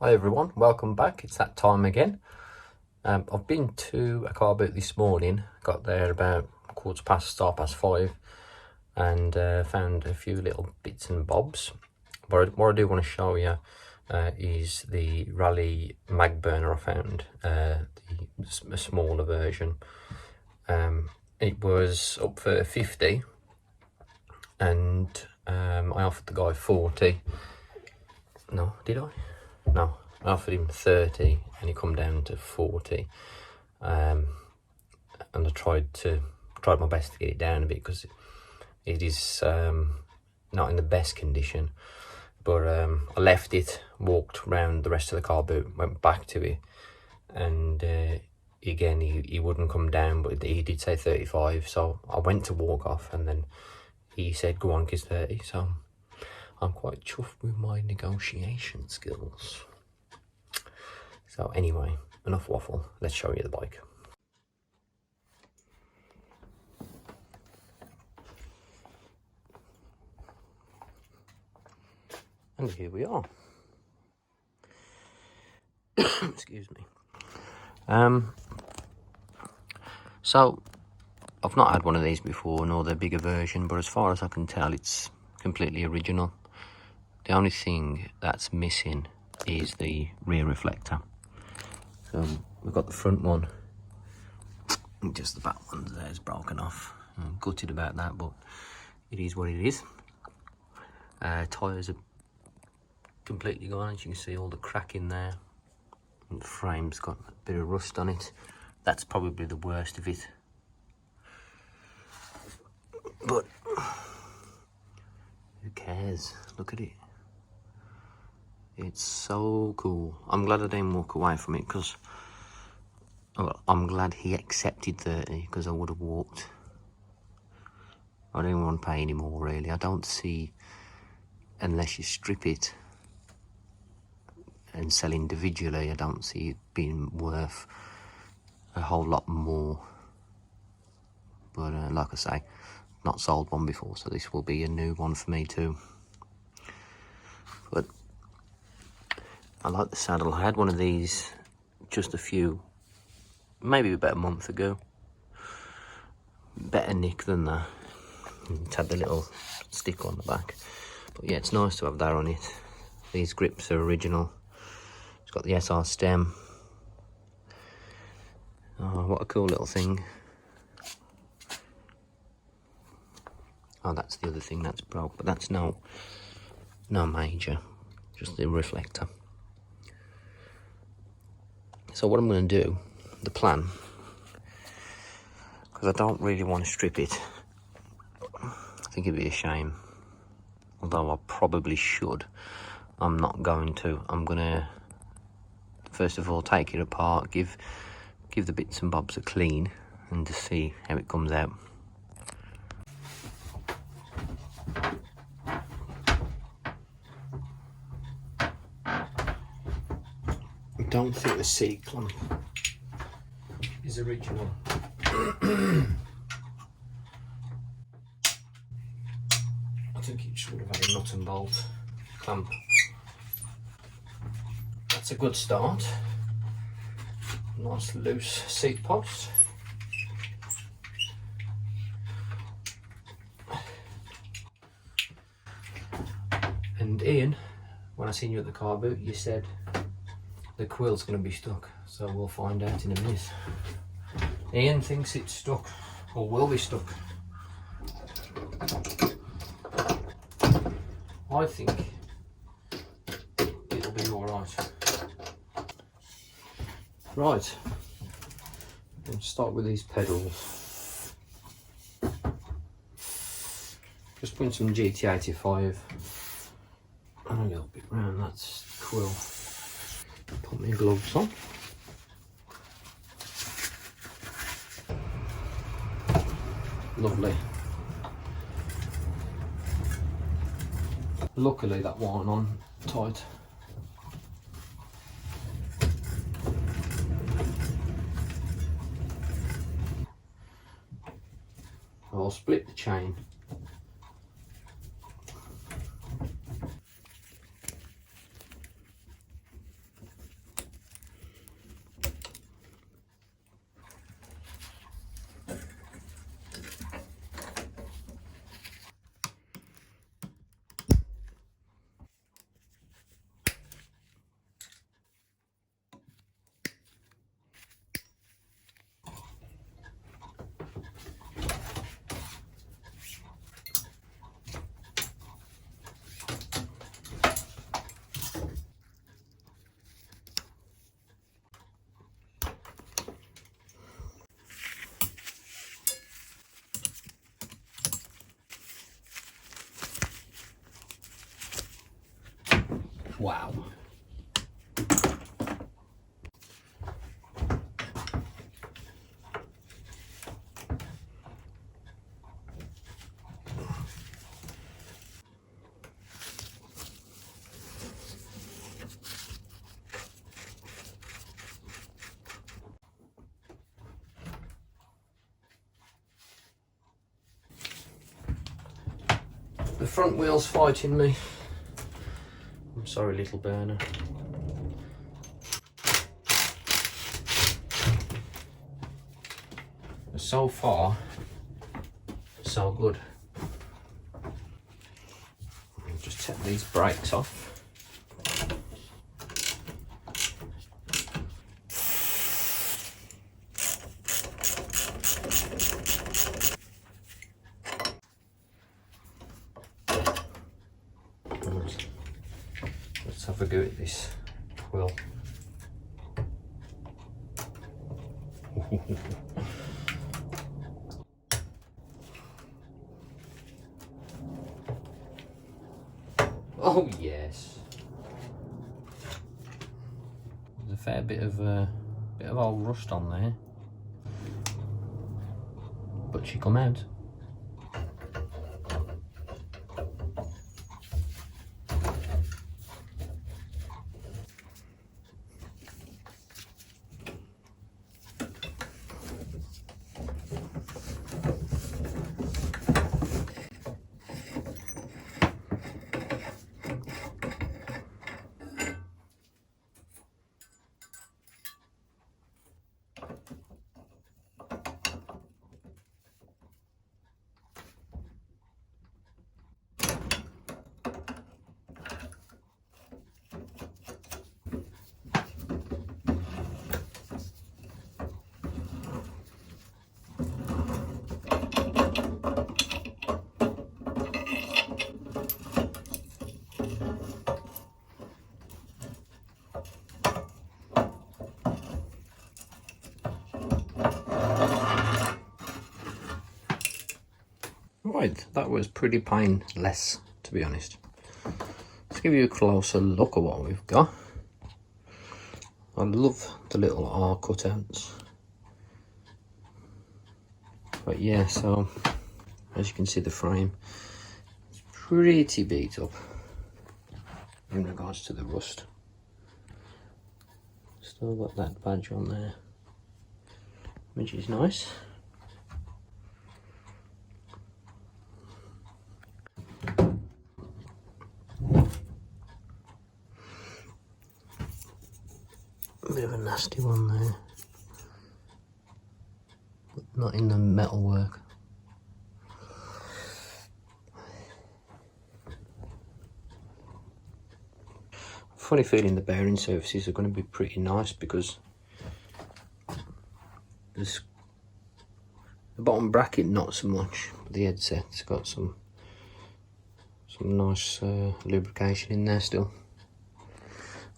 Hi everyone, welcome back. It's that time again. I've been to a car boot this morning, got there about 5:15, and found a few little bits and bobs. But what I do want to show you is the Raleigh mag burner I found, the smaller version. It was up for 50 and I offered the guy 40. No, did I? No, I offered him 30 and he come down to 40. And I tried my best to get it down a bit because it is not in the best condition. But I left it, walked around the rest of the car boot, went back to it, and again he wouldn't come down, but he did say 35. So I went to walk off, and then he said go on, 'cause 30. So I'm quite chuffed with my negotiation skills. So anyway, enough waffle, let's show you the bike. And here we are. Excuse me. So I've not had one of these before, nor the bigger version, but as far as I can tell, it's completely original. The only thing that's missing is the rear reflector. So we've got the front one, just the back one there is broken off. I'm gutted about that, but it is what it is. Tyres are completely gone, as you can see all the crack in there. And the frame's got a bit of rust on it. That's probably the worst of it. But who cares? Look at it. It's so cool. I'm glad I didn't walk away from it, because I'm glad he accepted 30, because I would have walked. I don't want to pay any more, really. I don't see, unless you strip it and sell individually, I don't see it being worth a whole lot more. But like I say, not sold one before, so this will be a new one for me too. But I like the saddle. I had one of these just maybe about a month ago. Better nick than that. It had the little stick on the back. But yeah, it's nice to have that on it. These grips are original. It's got the SR stem. Oh, what a cool little thing. Oh, that's the other thing that's broke, but that's no major, just the reflector. So what I'm going to do, the plan, because I don't really want to strip it. I think it'd be a shame, although I probably should. I'm not going to. I'm going to, first of all, take it apart, give the bits and bobs a clean, and just see how it comes out. I don't think the seat clamp is original. I think it should have had a nut and bolt clamp. That's a good start. Nice loose seat post. And Ian, when I seen you at the car boot, you said the quill's going to be stuck, so we'll find out in a minute. Ian thinks it's stuck, or will be stuck. I think it'll be alright. Right, let's start with these pedals. Just putting some GT85 and a little bit round that quill. Put my gloves on. Lovely. Luckily that wasn't on tight. I'll split the chain. Wow. The front wheel's fighting me. I'm sorry, little burner. So far, so good. I'll just take these brakes off. Let's have a go at this wheel. Oh yes. There's a fair bit of old rust on there, but she come out. Right, that was pretty painless, to be honest. Let's give you a closer look at what we've got. I love the little R cutouts. But yeah, so as you can see, the frame is pretty beat up in regards to the rust. Still got that badge on there, which is nice. A bit of a nasty one there, but not in the metal work. Funny feeling the bearing surfaces are going to be pretty nice, because this, the bottom bracket not so much, but the headset's got some nice lubrication in there still.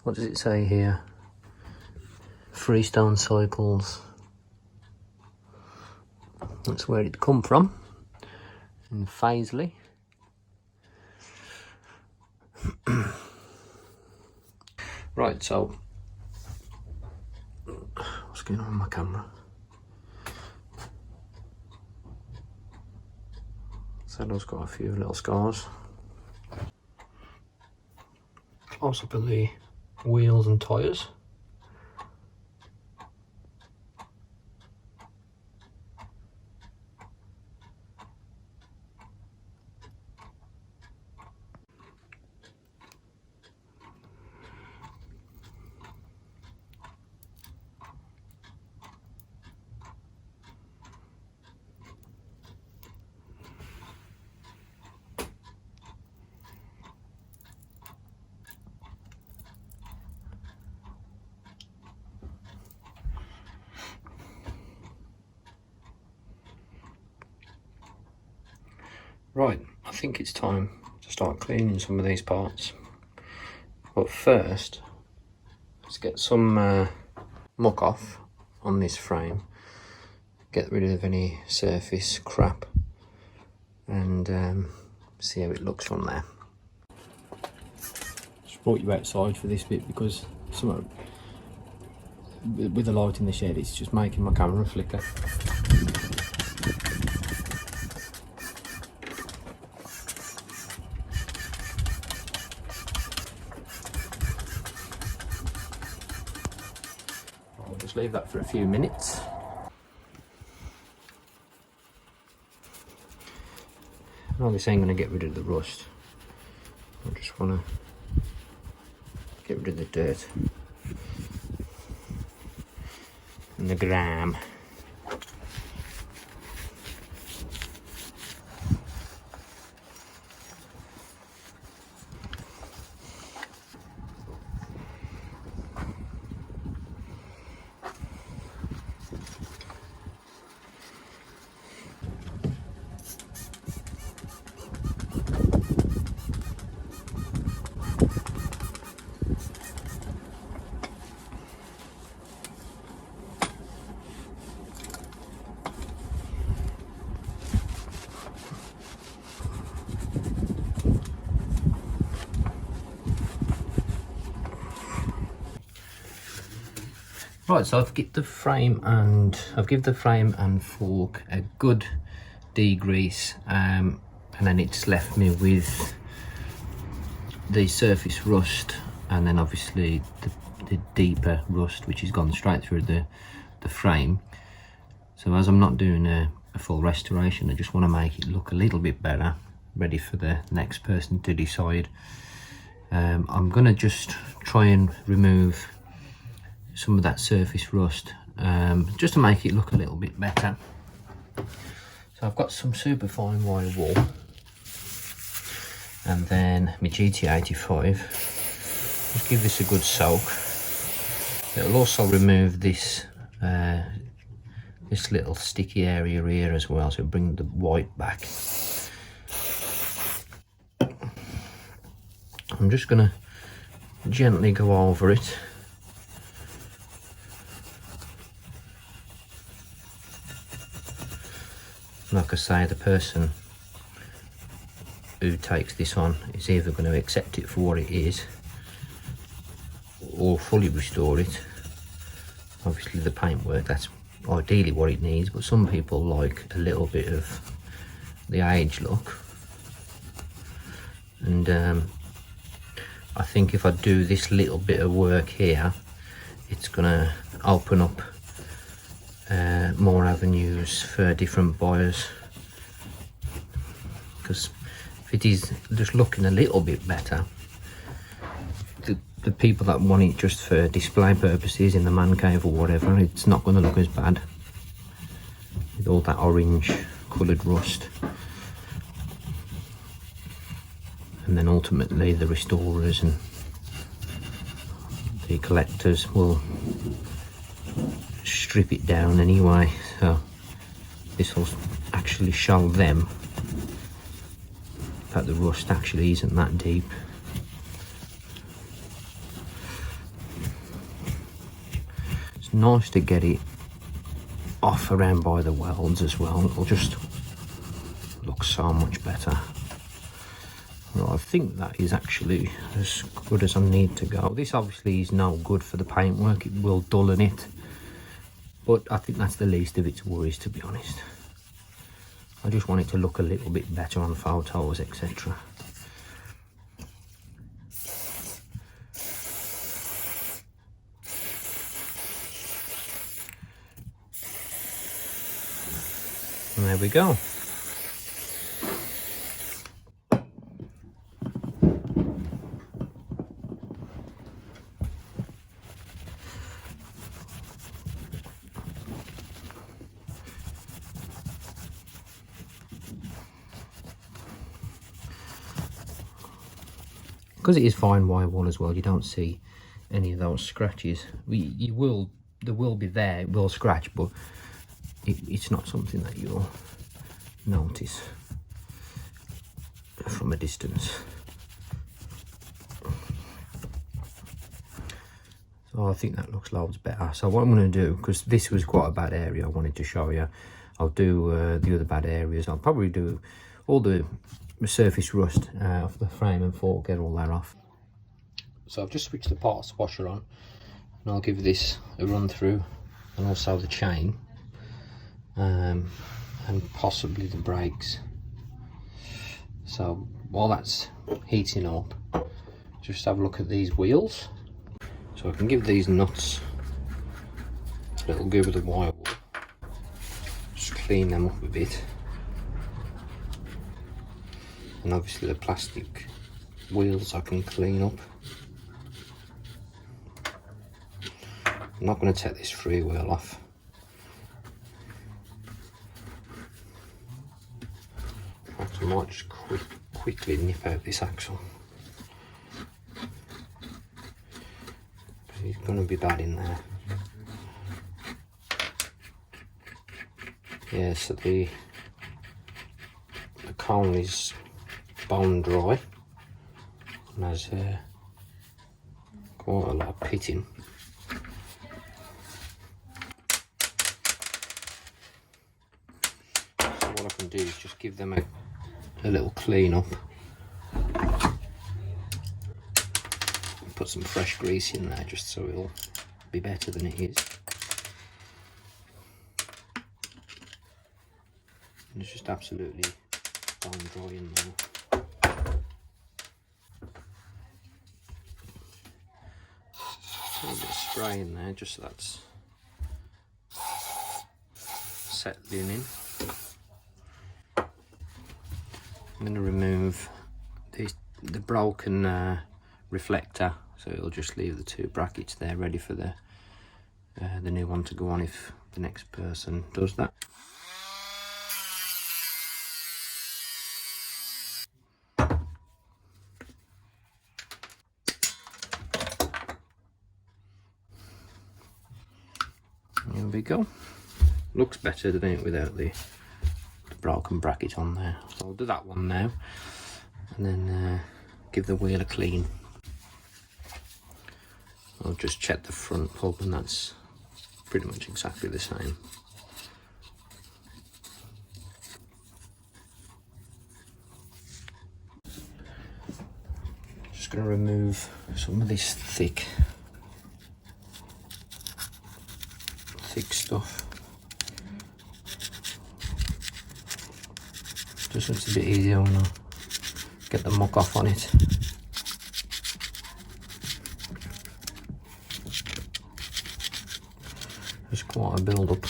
What does it say here? Freestone Cycles. That's where it come from, in Faisley. Right, so what's going on with my camera? Saddle's got a few little scars. Also for the wheels and tyres. Right, I think it's time to start cleaning some of these parts. But first, let's get some muck off on this frame, get rid of any surface crap, and see how it looks from there. Just brought you outside for this bit because some with the light in the shed, it's just making my camera flicker. I'll just leave that for a few minutes. Oh, this ain't going to get rid of the rust. I just want to get rid of the dirt and the grime. Right, so I've given the frame and fork a good degrease, and then it's left me with the surface rust, and then obviously the deeper rust which has gone straight through the frame. So as I'm not doing a full restoration, I just want to make it look a little bit better, ready for the next person to decide. I'm gonna just try and remove some of that surface rust, just to make it look a little bit better. So I've got some super fine wire wool, and then my GT85. Just give this a good soak. It'll also remove this this little sticky area here as well, so it'll bring the white back. I'm just gonna gently go over it. Like I say, the person who takes this on is either going to accept it for what it is or fully restore it. Obviously the paintwork, that's ideally what it needs, but some people like a little bit of the age look, and I think if I do this little bit of work here, it's going to open up more avenues for different buyers, because if it is just looking a little bit better, the people that want it just for display purposes in the man cave or whatever, it's not going to look as bad with all that orange coloured rust. And then ultimately the restorers and the collectors will strip it down anyway, so this will actually show them that the rust actually isn't that deep. It's nice to get it off around by the welds as well. It'll just look so much better. Well, I think that is actually as good as I need to go. This obviously is no good for the paintwork, it will dullen it, but I think that's the least of its worries, to be honest. I just want it to look a little bit better on photos, etc. And there we go. Because it is fine wire wool as well, you don't see any of those scratches. There will be there, it will scratch, but it's not something that you'll notice from a distance. So I think that looks loads better. So what I'm going to do, because this was quite a bad area I wanted to show you, I'll do the other bad areas. I'll probably do all the surface rust off the frame and fork, get all that off. So I've just switched the parts washer on, and I'll give this a run through, and also the chain, and possibly the brakes. So while that's heating up, just have a look at these wheels. So I can give these nuts a little go with the wire wool, just clean them up a bit, and obviously the plastic wheels I can clean up. I'm not going to take this free wheel off. In fact, I might just quickly nip out this axle. It's going to be bad in there. Yeah, so the cone is bone dry and has quite a lot of pitting. So what I can do is just give them a little clean up. Put some fresh grease in there just so it'll be better than it is. And it's just absolutely bone dry in there. A little bit of spray in there just so that's settling in. I'm going to remove the broken reflector, so it'll just leave the two brackets there ready for the new one to go on if the next person does that. There we go. Looks better, doesn't it, without the broken bracket on there. So I'll do that one now, and then give the wheel a clean. I'll just check the front pub, and that's pretty much exactly the same. Just going to remove some of this thick stuff, just so it's a bit easier when I get the muck off on it. There's quite a build up.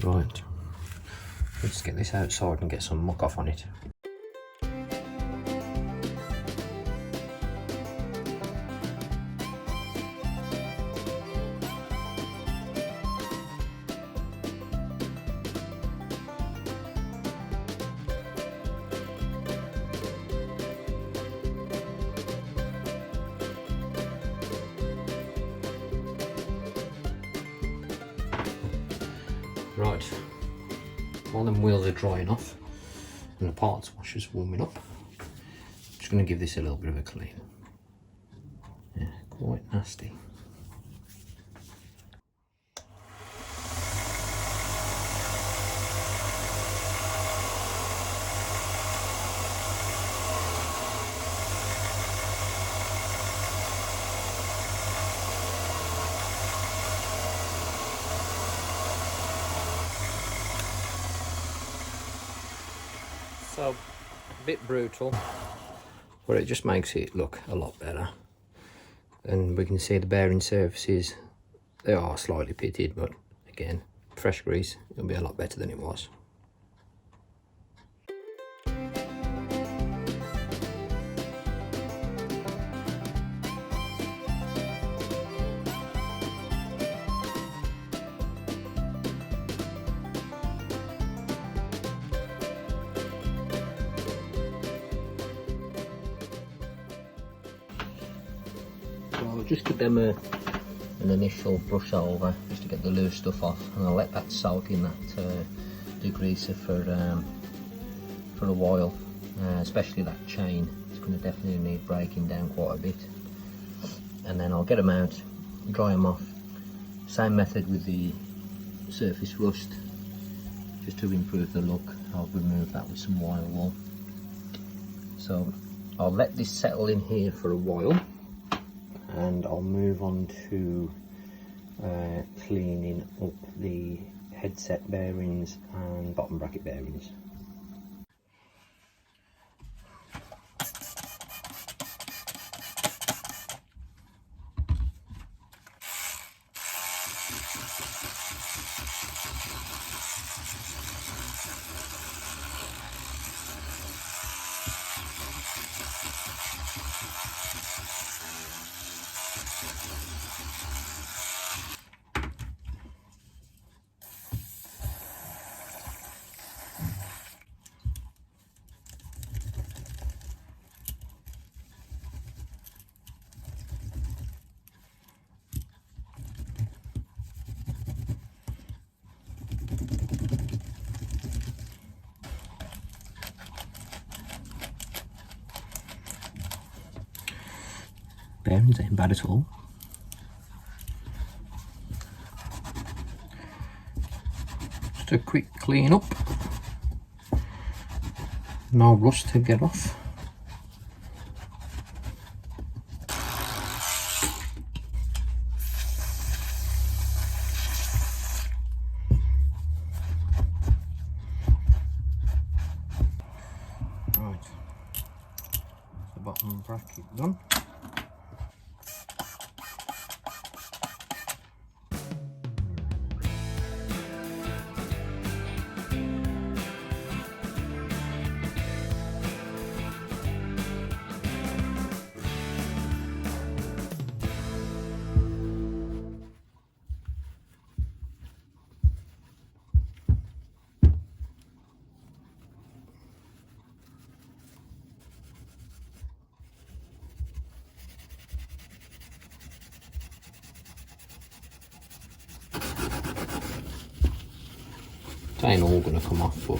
Right, let's get this outside and get some muck off on it. Right, while them wheels are drying off and the parts washer's warming up, I'm just going to give this a little bit of a clean. Yeah, quite nasty. So, a bit brutal, but it just makes it look a lot better. And we can see the bearing surfaces, they are slightly pitted, but again, fresh grease, it'll be a lot better than it was. So I'll just give them a an initial brush over just to get the loose stuff off, and I'll let that soak in that degreaser for a while, especially that chain. It's going to definitely need breaking down quite a bit. And then I'll get them out, dry them off. Same method with the surface rust, just to improve the look. I'll remove that with some wire wool. So I'll let this settle in here for a while, and I'll move on to cleaning up the headset bearings and bottom bracket bearings. Bearings ain't bad at all. Just a quick clean up. No rust to get off. Right, the bottom bracket done. It ain't all going to come off, but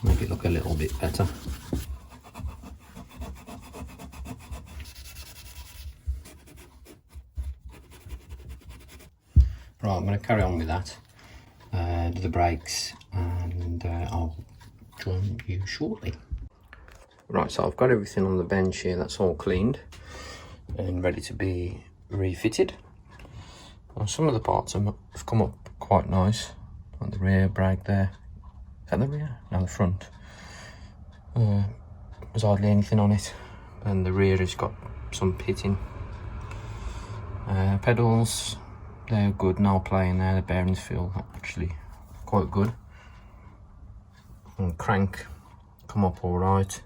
make it look a little bit better. Right, I'm going to carry on with that, do the brakes, and I'll join you shortly. Right, so I've got everything on the bench here, that's all cleaned and ready to be refitted. Well, some of the parts have come up quite nice, like the rear brake there. Is that the rear? No, the front. There's hardly anything on it, and the rear has got some pitting. Pedals, they're good, no play in there. The bearings feel actually quite good. And crank come up all right.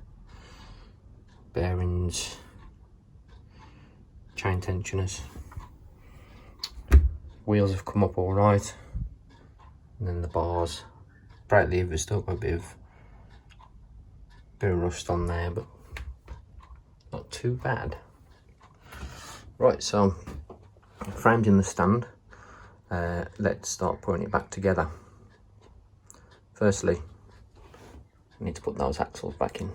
Bearings, chain tensioners. Wheels have come up all right, and then the bars, brake lever's still got a bit of rust on there, but not too bad. Right, so framed in the stand. Let's start putting it back together. Firstly, I need to put those axles back in.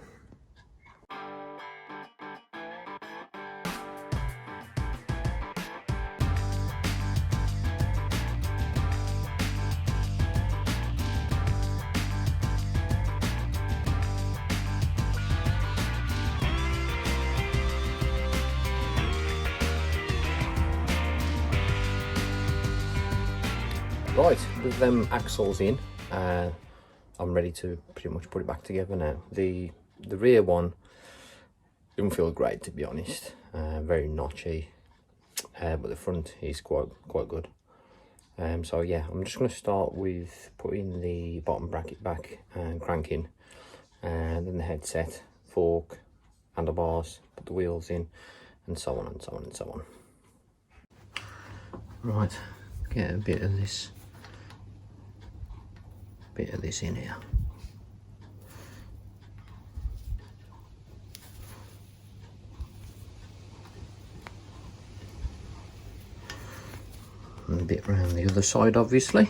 Right, with them axles in, I'm ready to pretty much put it back together now. The rear one didn't feel great, to be honest, very notchy, but the front is quite good. So yeah, I'm just going to start with putting the bottom bracket back and cranking, and then the headset, fork, handlebars, put the wheels in, and so on and so on and so on. Right, get a bit of this in here. and a bit around the other side, obviously.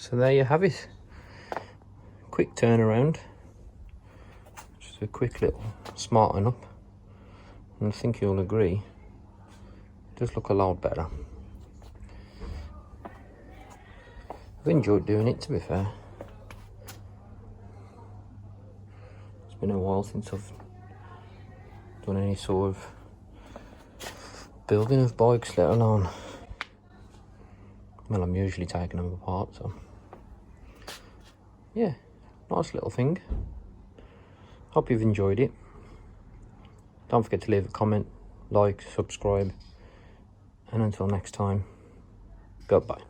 So there you have it. Quick turnaround. Just a quick little smarten up. And I think you'll agree, it does look a lot better. I've enjoyed doing it, to be fair. It's been a while since I've done any sort of building of bikes, let alone, well, I'm usually taking them apart, so yeah, nice little thing. Hope you've enjoyed it. Don't forget to leave a comment, like, subscribe, and until next time, goodbye.